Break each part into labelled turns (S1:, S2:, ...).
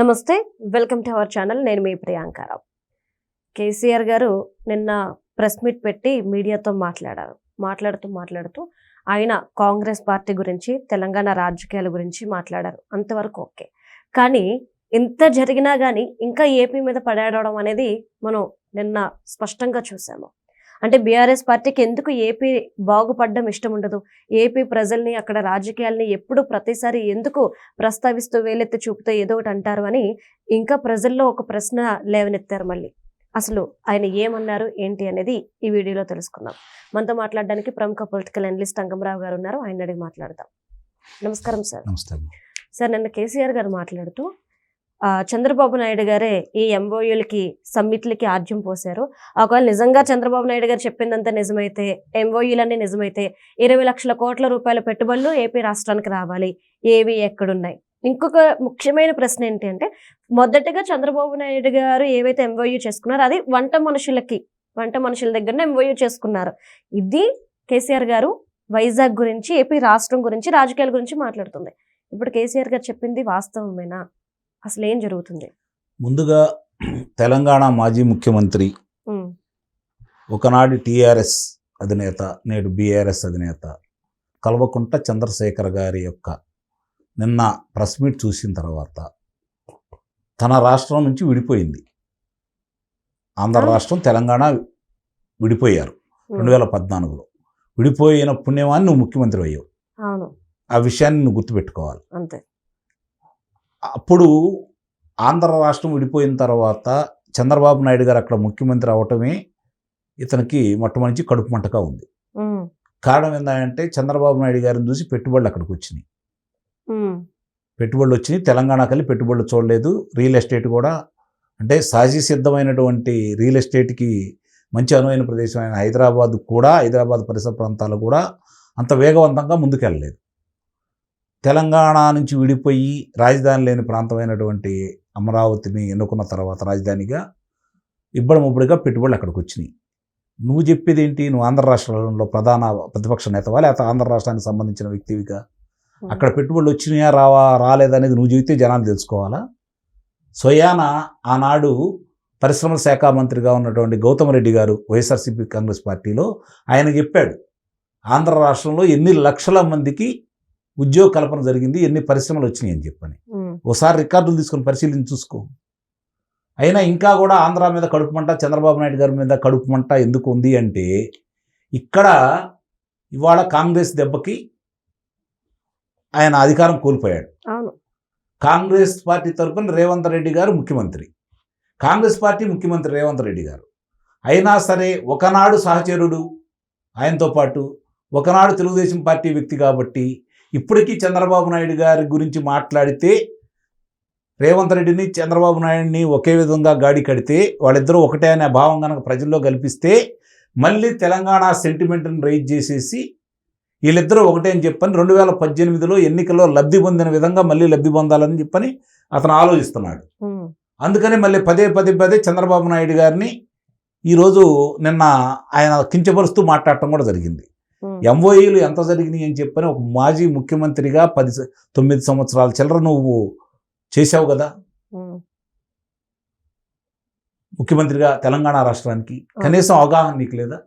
S1: నమస్తే, welcome to our channel. నేను మీ ప్రియాంకారావు. కేసీఆర్ గారు నిన్న ప్రెస్ మీట్ పెట్టి మీడియాతో మాట్లాడుతూ ఆయన కాంగ్రెస్ పార్టీ గురించి, తెలంగాణ రాజకీయాల గురించి మాట్లాడారు. అంతవరకు ఓకే. కానీ ఇంత జరిగినా కానీ ఇంకా ఏపీ మీద పడేయడం అనేది మనం నిన్న స్పష్టంగా చూసాము. అంటే బీఆర్ఎస్ పార్టీకి ఎందుకు ఏపీ బాగుపడడం ఇష్టం ఉండదు, ఏపీ ప్రజల్ని, అక్కడ రాజకీయాల్ని ఎప్పుడు ప్రతిసారి ఎందుకు ప్రస్తావిస్తూ వేలెత్తి చూపుతూ ఏదో ఒకటి అంటారు అని ఇంకా ప్రజల్లో ఒక ప్రశ్న లేవనెత్తారు. మళ్ళీ అసలు ఆయన ఏమన్నారు ఏంటి అనేది ఈ వీడియోలో తెలుసుకుందాం. మనతో మాట్లాడడానికి ప్రముఖ పొలిటికల్ అనలిస్ట్ అంగమరావు గారు ఉన్నారు. ఆయన అడిగి మాట్లాడదాం. నమస్కారం సార్. సార్, నిన్న కేసీఆర్ గారు మాట్లాడుతూ చంద్రబాబు నాయుడు గారే ఈ ఎంఓయూలకి, సమ్మిట్లకి ఆద్యం పోశారు. ఒకవేళ నిజంగా చంద్రబాబు నాయుడు గారు చెప్పిందంతా నిజమైతే, ఎంఓయూలన్నీ నిజమైతే 20 లక్షల కోట్ల రూపాయల పెట్టుబడులు ఏపీ రాష్ట్రానికి రావాలి. ఏవి ఎక్కడున్నాయి? ఇంకొక ముఖ్యమైన ప్రశ్న ఏంటి అంటే, మొదటగా చంద్రబాబు నాయుడు గారు ఏవైతే ఎంఓయూ చేసుకున్నారో అది వంట మనుషుల దగ్గరనే ఎంఓయూ చేసుకున్నారు. ఇది కేసీఆర్ గారు వైజాగ్ గురించి, ఏపీ రాష్ట్రం గురించి, రాజకీయాల గురించి మాట్లాడుతుంది. ఇప్పుడు కేసీఆర్ గారు చెప్పింది వాస్తవమేనా? అసలు ఏం జరుగుతుంది?
S2: ముందుగా తెలంగాణ మాజీ ముఖ్యమంత్రి, ఒకనాడు టీఆర్ఎస్ అధినేత, నేడు బీఆర్ఎస్ అధినేత కల్వకుంట్ల చంద్రశేఖర్ గారి యొక్క నిన్న ప్రెస్ మీట్ చూసిన తర్వాత తన రాష్ట్రం నుంచి విడిపోయింది. ఆంధ్ర రాష్ట్రం, తెలంగాణ విడిపోయారు 2014లో. విడిపోయిన పుణ్యమాన్ని నువ్వు ముఖ్యమంత్రి అయ్యావు. ఆ విషయాన్ని నువ్వు గుర్తుపెట్టుకోవాలి.
S1: అంతే.
S2: అప్పుడు ఆంధ్ర రాష్ట్రం విడిపోయిన తర్వాత చంద్రబాబు నాయుడు గారు అక్కడ ముఖ్యమంత్రి అవటమే ఇతనికి మొట్టమొదటి కడుపు మంటగా ఉంది. కారణం ఏంటంటే చంద్రబాబు నాయుడు గారిని చూసి పెట్టుబడులు అక్కడికి వచ్చినాయి. పెట్టుబడులు వచ్చినాయి, తెలంగాణకి వెళ్ళి పెట్టుబడులు చూడలేదు. రియల్ ఎస్టేట్ కూడా, అంటే సహజ సిద్ధమైనటువంటి రియల్ ఎస్టేట్కి మంచి అనువైన ప్రదేశమైన హైదరాబాద్ పరిసర ప్రాంతాలు కూడా అంత వేగవంతంగా ముందుకెళ్ళలేదు. తెలంగాణ నుంచి విడిపోయి రాజధాని లేని ప్రాంతమైనటువంటి అమరావతిని ఎన్నుకున్న తర్వాత రాజధానిగా ఇబ్బడిముబ్బడిగా పెట్టుబడులు అక్కడికి వచ్చినాయి. నువ్వు చెప్పేది ఏంటి? నువ్వు ఆంధ్ర రాష్ట్రంలో ప్రధాన ప్రతిపక్ష నేతవా, లేకపోతే ఆంధ్ర రాష్ట్రానికి సంబంధించిన వ్యక్తివిగా అక్కడ పెట్టుబడులు వచ్చినాయా రాలేదనేది నువ్వు చెబితే జనాలు తెలుసుకోవాలా? స్వయాన ఆనాడు పరిశ్రమల శాఖ మంత్రిగా ఉన్నటువంటి గౌతమ్ రెడ్డి గారు వైఎస్ఆర్సీపీ కాంగ్రెస్ పార్టీలో ఆయన చెప్పాడు, ఆంధ్ర రాష్ట్రంలో ఎన్ని లక్షల మందికి ఉద్యోగ కల్పన జరిగింది, ఎన్ని పరిశ్రమలు వచ్చినాయి అని చెప్పని. ఒకసారి రికార్డులు తీసుకొని పరిశీలించి చూసుకో. అయినా ఇంకా కూడా ఆంధ్ర మీద కడుపు మంట, చంద్రబాబు నాయుడు గారి మీద కడుపు మంట ఎందుకు ఉంది అంటే, ఇక్కడ ఇవాళ కాంగ్రెస్ దెబ్బకి ఆయన అధికారం కోల్పోయాడు. కాంగ్రెస్ పార్టీ తరఫున రేవంత్ రెడ్డి గారు ముఖ్యమంత్రి, కాంగ్రెస్ పార్టీ ముఖ్యమంత్రి రేవంత్ రెడ్డి గారు. అయినా సరే ఒకనాడు సహచరుడు ఆయనతో పాటు, ఒకనాడు తెలుగుదేశం పార్టీ వ్యక్తి కాబట్టి ఇప్పటికీ చంద్రబాబు నాయుడు గారి గురించి మాట్లాడితే, రేవంత్ రెడ్డిని చంద్రబాబు నాయుడిని ఒకే విధంగా గాడి కడితే, వాళ్ళిద్దరూ ఒకటే అనే భావం కనుక ప్రజల్లో కల్పిస్తే, మళ్ళీ తెలంగాణ సెంటిమెంట్ని రైజ్ చేసేసి వీళ్ళిద్దరూ ఒకటే అని చెప్పని 2018లో ఎన్నికల్లో లబ్ధి పొందిన విధంగా మళ్ళీ లబ్ధి పొందాలని చెప్పని అతను ఆలోచిస్తున్నాడు. అందుకని మళ్ళీ పదే చంద్రబాబు నాయుడు గారిని ఈరోజు నిన్న ఆయన కించపరుస్తూ మాట్లాడటం కూడా జరిగింది. ఎంఓఏలు ఎంత జరిగినాయి అని చెప్పని ఒక మాజీ ముఖ్యమంత్రిగా 9 సంవత్సరాల చిల్లర నువ్వు చేసావు కదా ముఖ్యమంత్రిగా తెలంగాణ రాష్ట్రానికి. కనీసం అవగాహన నీకు లేదా?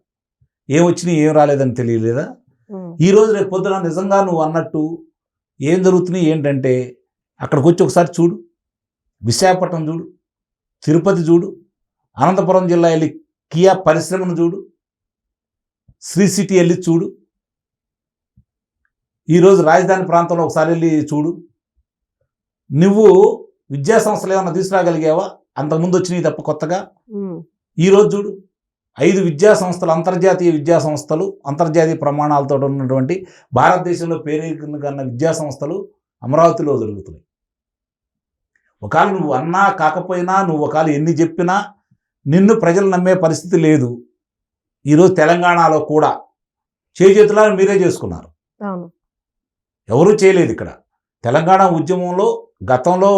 S2: ఏం వచ్చినాయి ఏం రాలేదని తెలియలేదా? ఈరోజు రేపు పొద్దున నిజంగా నువ్వు అన్నట్టు ఏం జరుగుతున్నాయి ఏంటంటే, అక్కడికి వచ్చి ఒకసారి చూడు, విశాఖపట్నం చూడు, తిరుపతి చూడు, అనంతపురం జిల్లా వెళ్ళి కియా పరిశ్రమను చూడు, శ్రీ సిటీ వెళ్ళి చూడు, ఈరోజు రాజధాని ప్రాంతంలో ఒకసారి వెళ్ళి చూడు. నువ్వు విద్యా సంస్థలు ఏమన్నా తీసుకురాగలిగావా? అంతకుముందు వచ్చినాయి తప్ప కొత్తగా. ఈరోజు చూడు, 5 విద్యా సంస్థలు, అంతర్జాతీయ విద్యా సంస్థలు, అంతర్జాతీయ ప్రమాణాలతో ఉన్నటువంటి భారతదేశంలో పేరుకన్న విద్యా సంస్థలు అమరావతిలో జరుగుతున్నాయి. ఒకవేళ నువ్వు అన్నా కాకపోయినా, నువ్వు ఒకవేళ ఎన్ని చెప్పినా నిన్ను ప్రజలు నమ్మే పరిస్థితి లేదు. ఈరోజు తెలంగాణలో కూడా చేతులా మీరే చేసుకున్నారు, ఎవరూ చేయలేదు. ఇక్కడ తెలంగాణ ఉద్యమంలో గతంలో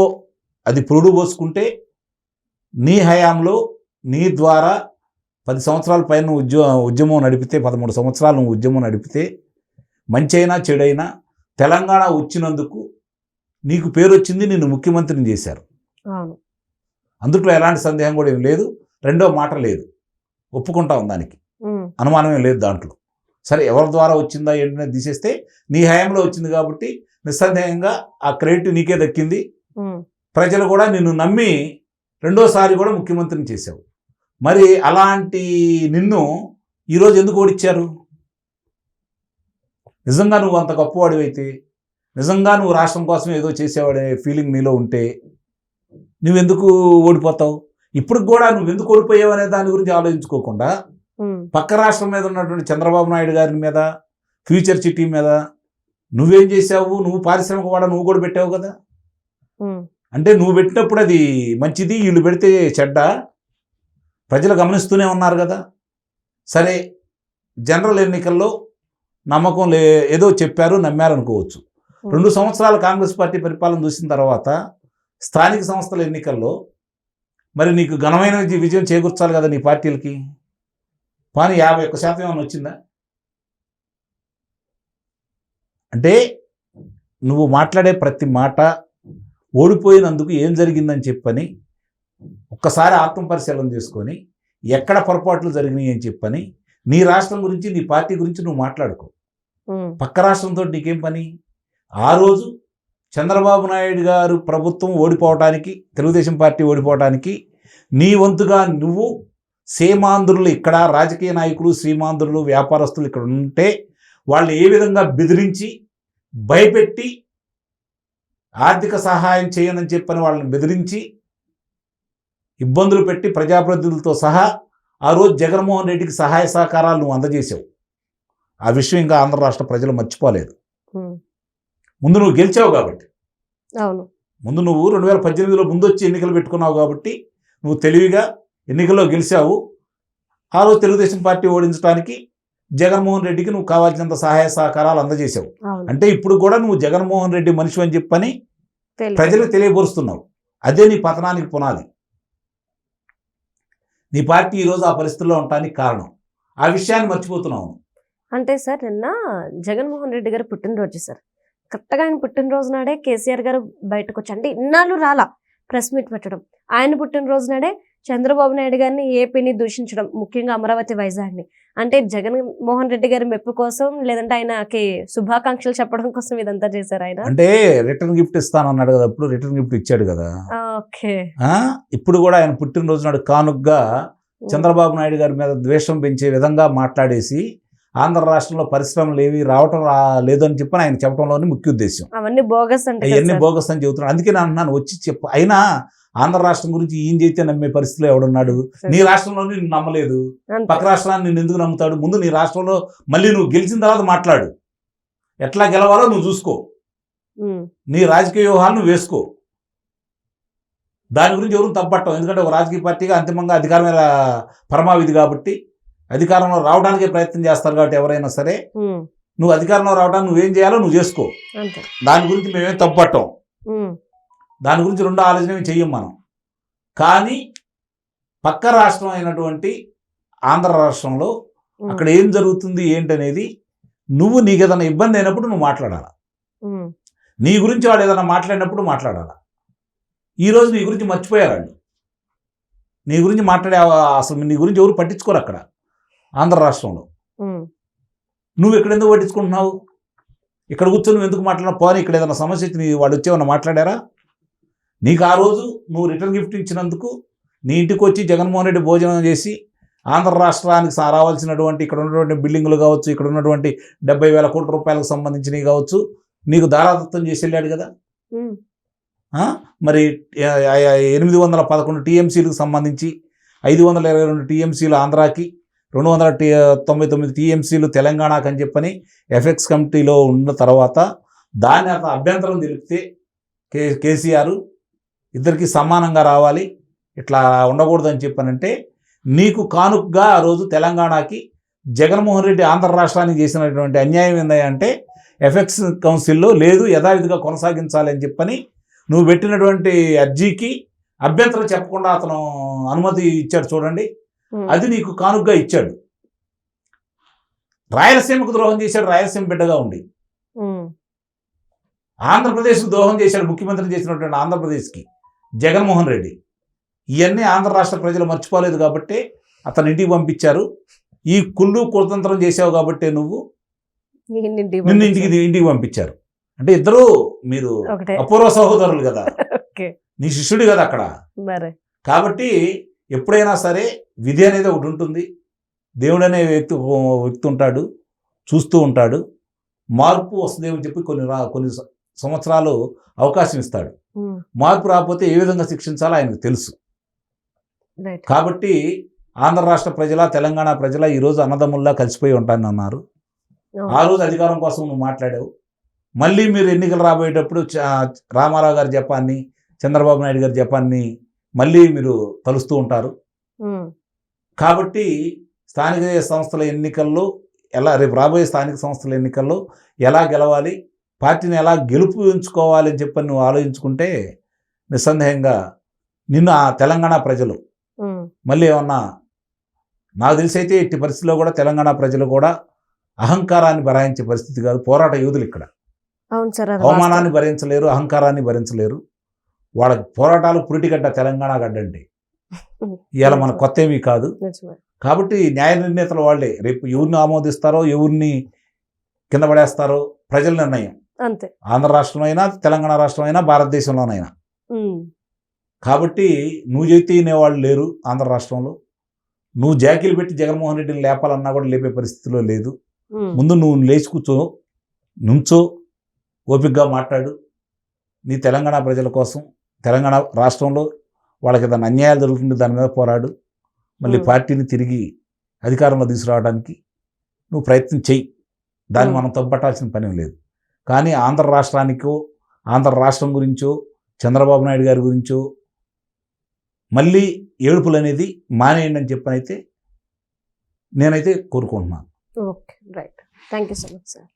S2: అది పురుడు పోసుకుంటే, నీ హయాంలో నీ ద్వారా 10 సంవత్సరాల పైన ఉద్యమం నడిపితే, 13 సంవత్సరాలు నువ్వు ఉద్యమం నడిపితే, మంచైనా చెడైనా తెలంగాణ వచ్చినందుకు నీకు పేరు వచ్చింది, నిన్ను ముఖ్యమంత్రిని చేశారు.
S1: అవును.
S2: అందుట్లో ఎలాంటి సందేహం కూడా ఏం లేదు. రెండో మాట లేదు, ఒప్పుకుంటాం దానికి, అనుమానమే లేదు దాంట్లో. సరే, ఎవరి ద్వారా వచ్చిందా ఏంటనే తీసేస్తే నీ హయాంలో వచ్చింది కాబట్టి నిస్సందేహంగా ఆ క్రెడిట్ నీకే దక్కింది. ప్రజలు కూడా నిన్ను నమ్మి రెండోసారి కూడా ముఖ్యమంత్రిని చేశావు. మరి అలాంటి నిన్ను ఈరోజు ఎందుకు ఓడిచ్చారు? నిజంగా నువ్వు అంత గొప్పవాడివైతే, నిజంగా నువ్వు రాష్ట్రం కోసం ఏదో చేసేవాడే ఫీలింగ్ నీలో ఉంటే నువ్వెందుకు ఓడిపోతావు? ఇప్పుడు కూడా నువ్వెందుకు ఓడిపోయావు అనే దాని గురించి ఆలోచించుకోకుండా పక్క రాష్ట్రం మీద ఉన్నటువంటి చంద్రబాబు నాయుడు గారి మీద, ఫ్యూచర్ సిటీ మీద నువ్వేం చేసావు? నువ్వు పారిశ్రామిక వాడ నువ్వు కూడా పెట్టావు కదా. అంటే నువ్వు పెట్టినప్పుడు అది మంచిది, వీళ్ళు పెడితే చెడ్డ, ప్రజలు గమనిస్తూనే ఉన్నారు కదా. సరే, జనరల్ ఎన్నికల్లో నమ్మకం ఏదో చెప్పారు, నమ్మారు అనుకోవచ్చు. 2 సంవత్సరాల కాంగ్రెస్ పార్టీ పరిపాలన చూసిన తర్వాత స్థానిక సంస్థల ఎన్నికల్లో మరి నీకు ఘనమైన విజయం చేకూర్చాలి కదా నీ పార్టీలకి. కానీ 51% ఏమైనా వచ్చిందా? అంటే నువ్వు మాట్లాడే ప్రతి మాట ఓడిపోయినందుకు ఏం జరిగిందని చెప్పని ఒక్కసారి ఆత్మపరిశీలన చేసుకొని ఎక్కడ పొరపాట్లు జరిగినాయి అని చెప్పని నీ రాష్ట్రం గురించి, నీ పార్టీ గురించి నువ్వు మాట్లాడుకో. పక్క రాష్ట్రంతో నీకేం పని? ఆ రోజు చంద్రబాబు నాయుడు గారు ప్రభుత్వం ఓడిపోవటానికి, తెలుగుదేశం పార్టీ ఓడిపోవటానికి నీ వంతుగా నువ్వు సీమాంధ్రులు, ఇక్కడ రాజకీయ నాయకులు, సీమాంధ్రులు, వ్యాపారస్తులు ఇక్కడ ఉంటే వాళ్ళు ఏ విధంగా బెదిరించి, భయపెట్టి, ఆర్థిక సహాయం చేయనని చెప్పని వాళ్ళని బెదిరించి, ఇబ్బందులు పెట్టి ప్రజాప్రతినిధులతో సహా ఆ రోజు జగన్మోహన్ రెడ్డికి సహాయ సహకారాలు నువ్వు అందజేసావు. ఆ విషయం ఇంకా ఆంధ్ర రాష్ట్ర ప్రజలు మర్చిపోలేదు. ముందు నువ్వు గెలిచావు కాబట్టి, ముందు నువ్వు 2018లో ముందు వచ్చి ఎన్నికలు పెట్టుకున్నావు కాబట్టి నువ్వు తెలివిగా ఎన్నికల్లో గెలిచావు. ఆ రోజు తెలుగుదేశం పార్టీ ఓడించడానికి జగన్మోహన్ రెడ్డికి నువ్వు కావాల్సినంత సహాయ సహకారాలు అందజేసావు. అంటే ఇప్పుడు కూడా నువ్వు జగన్మోహన్ రెడ్డి మనిషి అని చెప్పని ప్రజలకు తెలియపరుస్తున్నావు. అదే నీ పతనానికి పునాది. నీ పార్టీ ఈరోజు ఆ పరిస్థితుల్లో ఉండటానికి కారణం. ఆ విషయాన్ని మర్చిపోతున్నావు.
S1: అంటే సార్, నిన్న జగన్మోహన్ రెడ్డి గారు పుట్టినరోజు సార్. కరెక్ట్గా ఆయన పుట్టినరోజు నాడే కేసీఆర్ గారు బయటకు వచ్చి, అంటే ఇన్నాళ్ళు రాలా ప్రెస్ మీట్ పెట్టడం, ఆయన పుట్టినరోజు నాడే చంద్రబాబు నాయుడు గారిని, ఏపీని దూషించడం, ముఖ్యంగా అమరావతి, వైజాగ్ని. అంటే జగన్మోహన్ రెడ్డి గారి మెప్పు కోసం, లేదంటే ఆయనకి శుభాకాంక్షలు చెప్పడం కోసం ఇదంతా చేశారు ఆయన.
S2: అంటే రిటర్న్ గిఫ్ట్ ఇస్తానన్నాడు కదా, అప్పుడు రిటర్న్ గిఫ్ట్ ఇచ్చాడు కదా.
S1: ఓకే.
S2: ఇప్పుడు కూడా ఆయన పుట్టినరోజు నాడు కానుగ్గా చంద్రబాబు నాయుడు గారి మీద ద్వేషం పెంచే విధంగా మాట్లాడేసి ఆంధ్ర రాష్ట్రంలో పరిశ్రమలు ఏవి రావటం లేదని చెప్పని ఆయన చెప్పడంలోని ముఖ్య ఉద్దేశం.
S1: అవన్నీ బోగస్ అంటే,
S2: అవన్నీ బోగస్ అని చెబుతున్నాడు. అందుకే నేను అన్నాను, వచ్చి చెప్పు. అయినా ఆంధ్ర రాష్ట్రం గురించి ఈయన చేస్తే నమ్మే పరిస్థితిలో ఎవడున్నాడు? నీ రాష్ట్రంలో నిన్ను నమ్మలేదు, పక్క రాష్ట్రాన్ని నిన్ను ఎందుకు నమ్ముతాడు? ముందు నీ రాష్ట్రంలో మళ్ళీ నువ్వు గెలిచిన తర్వాత మాట్లాడు. ఎట్లా గెలవాలో నువ్వు చూసుకో, నీ రాజకీయ వ్యూహాలు నువ్వు వేసుకో. దాని గురించి ఎవరు తప్పట్టం. ఎందుకంటే ఒక రాజకీయ పార్టీగా అంతిమంగా అధికారమే పరమావిధి కాబట్టి, అధికారంలో రావడానికే ప్రయత్నం చేస్తారు కాబట్టి ఎవరైనా సరే, నువ్వు అధికారంలో రావడానికి నువ్వేం చేయాలో నువ్వు చేసుకో. దాని గురించి మేమేం తప్పట్టం. దాని గురించి రెండో ఆలోచన చెయ్యం మనం. కానీ పక్క రాష్ట్రం అయినటువంటి ఆంధ్ర రాష్ట్రంలో అక్కడ ఏం జరుగుతుంది ఏంటనేది నువ్వు, నీకు ఏదైనా ఇబ్బంది అయినప్పుడు నువ్వు మాట్లాడాలా. నీ గురించి వాడు ఏదైనా మాట్లాడినప్పుడు మాట్లాడాలా. ఈరోజు నీ గురించి మర్చిపోయారు వాళ్ళు. నీ గురించి మాట్లాడే అసలు నీ గురించి ఎవరు పట్టించుకోరు అక్కడ ఆంధ్ర రాష్ట్రంలో. నువ్వు ఇక్కడ ఎందుకు పట్టించుకుంటున్నావు? ఇక్కడ కూర్చొని నువ్వు ఎందుకు మాట్లాడినా? పోనీ ఇక్కడ ఏదైనా సమస్య వచ్చి వాడు వచ్చేమన్నా మాట్లాడారా? నీకు ఆ రోజు నువ్వు రిటర్న్ గిఫ్ట్ ఇచ్చినందుకు నీ ఇంటికి వచ్చి జగన్మోహన్ రెడ్డి భోజనం చేసి ఆంధ్ర రాష్ట్రానికి రావాల్సినటువంటి ఇక్కడ ఉన్నటువంటి బిల్డింగులు కావచ్చు, ఇక్కడ ఉన్నటువంటి 70,000 కోట్ల రూపాయలకు సంబంధించినవి కావచ్చు, నీకు దారాదత్తం చేసి వెళ్ళాడు కదా. మరి 811 టీఎంసీలకు సంబంధించి 522 టీఎంసీలు ఆంధ్రాకి, 299 టీఎంసీలు తెలంగాణకు అని చెప్పని ఎఫెక్స్ కమిటీలో ఉన్న తర్వాత దాని అభ్యంతరం తెలిపితే కేసీఆర్ ఇద్దరికి సమానంగా రావాలి, ఇట్లా ఉండకూడదని చెప్పానంటే, నీకు కానుకగా ఆ రోజు తెలంగాణకి జగన్మోహన్ రెడ్డి ఆంధ్ర రాష్ట్రానికి చేసినటువంటి అన్యాయం ఏందంటే ఎఫెక్స్ కౌన్సిల్లో లేదు, యథావిధిగా కొనసాగించాలి అని చెప్పని నువ్వు పెట్టినటువంటి అర్జీకి అభ్యంతరం చెప్పకుండా అతను అనుమతి ఇచ్చాడు చూడండి. అది నీకు కానుకగా ఇచ్చాడు. రాయలసీమకు ద్రోహం చేశాడు, రాయలసీమ బిడ్డగా ఉండి. ఆంధ్రప్రదేశ్కు ద్రోహం చేశాడు, ముఖ్యమంత్రి చేసినటువంటి ఆంధ్రప్రదేశ్కి. జగన్మోహన్ రెడ్డి. ఇవన్నీ ఆంధ్ర రాష్ట్ర ప్రజలు మర్చిపోలేదు కాబట్టి అతను ఇంటికి పంపించారు. ఈ కుళ్ళు కుతంత్రం చేసావు కాబట్టి నువ్వు నిన్ను ఇంటికి పంపించారు. అంటే ఇద్దరు మీరు
S1: ఒకటే.
S2: అపూర్వ సహోదరులు కదా,
S1: ఓకే.
S2: నీ శిష్యుడు కదా అక్కడ.
S1: మరి
S2: కాబట్టి ఎప్పుడైనా సరే విధి అనేది ఒకటి ఉంటుంది. దేవుడు అనే వ్యక్తి ఉంటాడు, చూస్తూ ఉంటాడు. మార్పు వస్తుందేమని చెప్పి కొన్ని సంవత్సరాలు అవకాశం ఇస్తాడు. మార్పు రాకపోతే ఏ విధంగా శిక్షించాలో ఆయనకు తెలుసు.
S1: రైట్.
S2: కాబట్టి ఆంధ్ర రాష్ట్ర ప్రజల, తెలంగాణ ప్రజల ఈరోజు అన్నదమ్ముల్లా కలిసిపోయి ఉంటానని అన్నారు. ఆ రోజు అధికారం కోసం నువ్వు మాట్లాడావు. మళ్ళీ మీరు ఎన్నికలు రాబోయేటప్పుడు రామారావు గారి జపాన్ని, చంద్రబాబు నాయుడు గారి జపాన్ని మళ్ళీ మీరు తలుస్తూ ఉంటారు. కాబట్టి స్థానిక సంస్థల ఎన్నికల్లో రేపు రాబోయే స్థానిక సంస్థల ఎన్నికల్లో ఎలా గెలవాలి, పార్టీని ఎలా గెలుపుంచుకోవాలి అని చెప్పని నువ్వు ఆలోచించుకుంటే నిస్సందేహంగా నిన్ను ఆ తెలంగాణ ప్రజలు మళ్ళీ ఏమన్నా, నాకు తెలిసి అయితే ఎట్టి పరిస్థితుల్లో కూడా తెలంగాణ ప్రజలు కూడా అహంకారాన్ని భరాయించే పరిస్థితి కాదు. పోరాట యోధులు ఇక్కడ.
S1: అవును సార్.
S2: అవమానాన్ని భరించలేరు, అహంకారాన్ని భరించలేరు. వాళ్ళకి పోరాటాలు పురిటిగడ్డ తెలంగాణ గడ్డ అంటే ఇవాళ మన కొత్త ఏమీ కాదు. కాబట్టి న్యాయ నిర్ణేతలు వాళ్ళే. రేపు ఎవరిని ఆమోదిస్తారో, ఎవరిని కింద పడేస్తారో ప్రజల నిర్ణయం.
S1: అంతే.
S2: ఆంధ్ర రాష్ట్రం అయినా, తెలంగాణ రాష్ట్రం అయినా, భారతదేశంలోనైనా. కాబట్టి నువ్వు చెబితే వినేవాళ్ళు లేరు ఆంధ్ర రాష్ట్రంలో. నువ్వు జాకీలు పెట్టి జగన్మోహన్ రెడ్డిని లేపాలన్నా కూడా లేపే పరిస్థితిలో లేదు. ముందు నువ్వు లేచి నుంచో ఓపికగా మాట్లాడు. నీ తెలంగాణ ప్రజల కోసం, తెలంగాణ రాష్ట్రంలో వాళ్ళకి ఏదైనా అన్యాయాలు జరుగుతుంటే దాని మీద పోరాడు. మళ్ళీ పార్టీని తిరిగి అధికారంలో తీసుకురావడానికి నువ్వు ప్రయత్నం చెయ్యి. దాన్ని మనం తప్పట్టాల్సిన పని లేదు. కానీ ఆంధ్ర రాష్ట్రానికో, ఆంధ్ర రాష్ట్రం గురించో, చంద్రబాబు నాయుడు గారి గురించో మళ్ళీ ఏడుపులు అనేది మానేయండి అని చెప్పనైతే నేనైతే కోరుకుంటున్నాను.
S1: Okay, right. Thank you so much sir.